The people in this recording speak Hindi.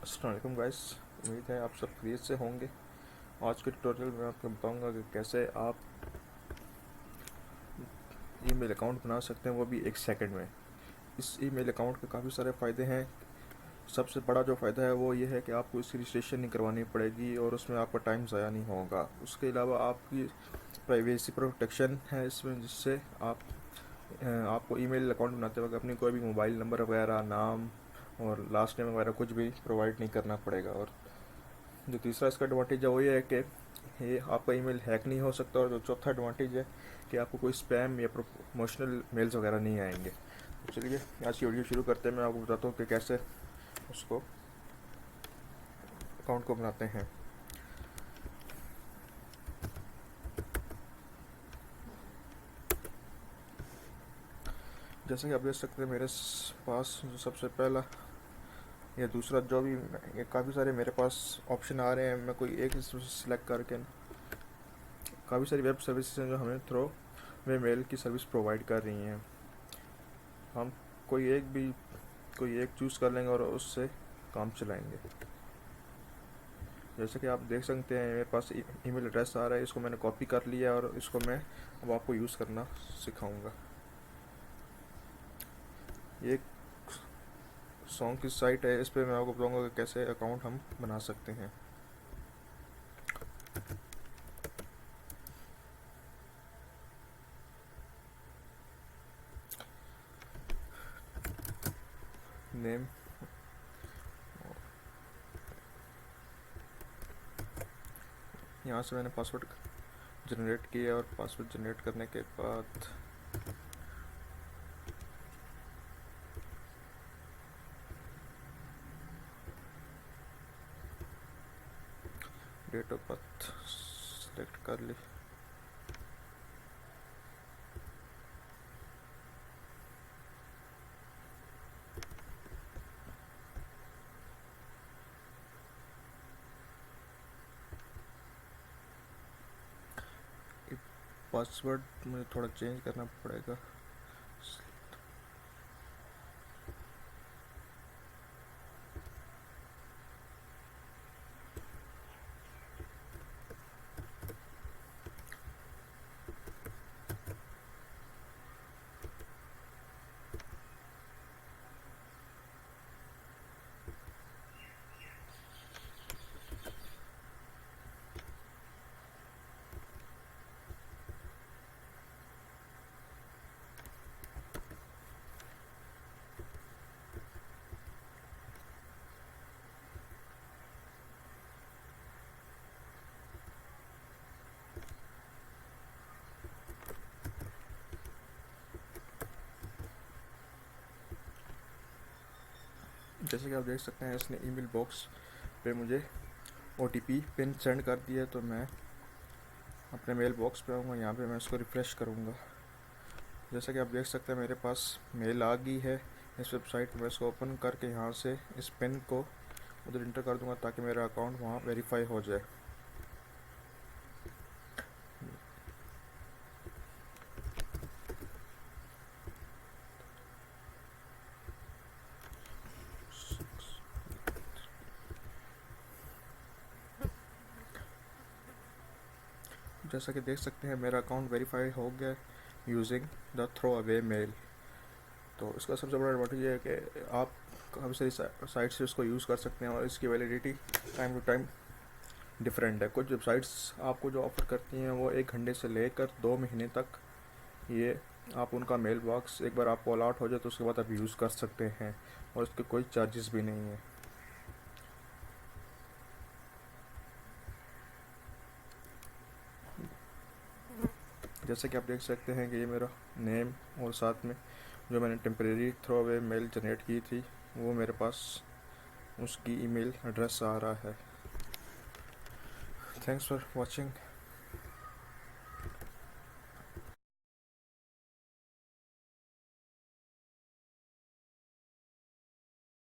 अस्सलाम वालेकुम गाइस। उम्मीद है आप सब खैरियत से होंगे। आज के ट्यूटोरियल में आपको बताऊंगा कि कैसे आप ईमेल अकाउंट बना सकते हैं, वो भी एक सेकंड में। इस ईमेल अकाउंट के काफ़ी सारे फ़ायदे हैं। सबसे बड़ा जो फ़ायदा है वो ये है कि आपको इसकी रजिस्ट्रेशन नहीं करवानी पड़ेगी और उसमें आपका टाइम ज़ाया नहीं होगा। उसके अलावा आपकी प्राइवेसी प्रोटेक्शन है इसमें, जिससे आपको ईमेल अकाउंट बनाते वक्त अपनी कोई भी मोबाइल नंबर वगैरह, नाम और लास्ट नेम वगैरह कुछ भी प्रोवाइड नहीं करना पड़ेगा। और जो तीसरा इसका एडवांटेज है वो ये है कि ये आपका ईमेल हैक नहीं हो सकता। और जो चौथा एडवांटेज है कि आपको कोई स्पैम या प्रमोशनल मेल्स वगैरह नहीं आएंगे। तो चलिए आज की वीडियो शुरू करते हैं। मैं आपको बताता हूँ कि कैसे उसको अकाउंट को बनाते हैं। जैसे कि आप देख सकते हैं मेरे पास जो सबसे पहला या दूसरा जो भी काफ़ी सारे मेरे पास ऑप्शन आ रहे हैं। मैं कोई एक सिलेक्ट करके काफ़ी सारी वेब सर्विसेज हैं जो हमें थ्रू वे मेल की सर्विस प्रोवाइड कर रही हैं। हम कोई एक चूज़ कर लेंगे और उससे काम चलाएंगे। जैसे कि आप देख सकते हैं मेरे पास ईमेल एड्रेस आ रहा है। इसको मैंने कॉपी कर लिया और इसको मैं अब आपको यूज़ करना सिखाऊंगा। ये एक सॉन्ग की साइट है, इस पर मैं आपको बताऊंगा कि कैसे अकाउंट हम बना सकते हैं। नेम, यहाँ से मैंने पासवर्ड जनरेट किया और पासवर्ड जनरेट करने के बाद डेट ऑफ बर्थ सेलेक्ट कर ली। पासवर्ड मुझे थोड़ा चेंज करना पड़ेगा। जैसे कि आप देख सकते हैं इसने ईमेल बॉक्स पे मुझे OTP पिन सेंड कर दिया। तो मैं अपने मेल बॉक्स पे आऊँगा, यहाँ पे मैं इसको रिफ़्रेश करूँगा। जैसा कि आप देख सकते हैं मेरे पास मेल आ गई है इस वेबसाइट में। इसको ओपन करके यहाँ से इस पिन को उधर इंटर कर दूँगा ताकि मेरा अकाउंट वहाँ वेरीफाई हो जाए। जैसा कि देख सकते हैं मेरा अकाउंट वेरीफाई हो गया using the throw away mail. तो इसका सबसे बड़ा एडवांटेज ये है कि आप काफ़ी सारी साइट से इसको यूज़ कर सकते हैं और इसकी validity time to time different है। कुछ वेबसाइट्स आपको जो ऑफ़र करती हैं वो 1 घंटे से लेकर 2 महीने तक ये आप उनका मेल बॉक्स एक बार आपको अलॉट हो जाए तो उसके बाद आप यूज़ कर सकते हैं और इसके कोई चार्जेस भी नहीं है। जैसे कि आप देख सकते हैं कि ये मेरा नेम और साथ में जो मैंने temporary throw away mail generate की थी वो मेरे पास उसकी ईमेल एड्रेस आ रहा है। Thanks for watching.